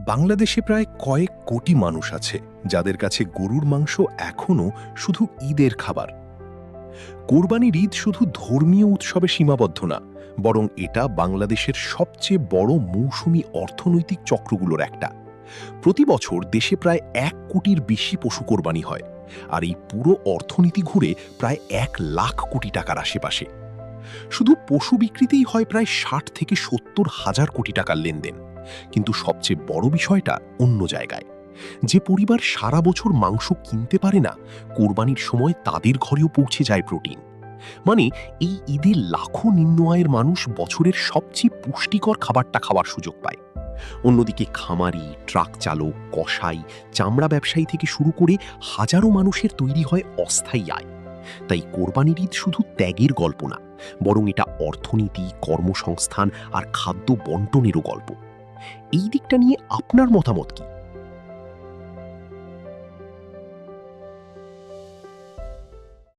বাংলাদেশে প্রায় কয়েক কোটি মানুষ আছে যাদের কাছে গরুর মাংস এখনও শুধু ঈদের খাবার। কোরবানির ঈদ শুধু ধর্মীয় উৎসবে সীমাবদ্ধ না, বরং এটা বাংলাদেশের সবচেয়ে বড় মৌসুমী অর্থনৈতিক চক্রগুলোর একটা। প্রতি বছর দেশে প্রায় ১ কোটির বেশি পশু কোরবানি হয়, আর এই পুরো অর্থনীতি ঘুরে প্রায় ১ লাখ কোটি টাকার আশেপাশে। শুধু পশু বিক্রিতেই হয় প্রায় ৬০ থেকে ৭০ হাজার কোটি টাকার লেনদেন। কিন্তু সবচেয়ে বড় বিষয়টা অন্য জায়গায়। যে পরিবার সারা বছর মাংস কিনতে পারে না, কোরবানির সময় তাদের ঘরেও পৌঁছে যায় প্রোটিন। মানে এই ঈদে লাখো নিম্ন আয়ের মানুষ বছরের সবচেয়ে পুষ্টিকর খাবারটা খাওয়ার সুযোগ পায়। অন্যদিকে খামারি, ট্রাক চালক, কসাই, চামড়া ব্যবসায়ী থেকে শুরু করে হাজারো মানুষের তৈরি হয় অস্থায়ী আয়। তাই কোরবানির ঈদ শুধু ত্যাগের গল্প না, বরং এটা অর্থনীতি, কর্মসংস্থান আর খাদ্য বন্টনেরও গল্প। এই দিকটা নিয়ে আপনার মতামত কি?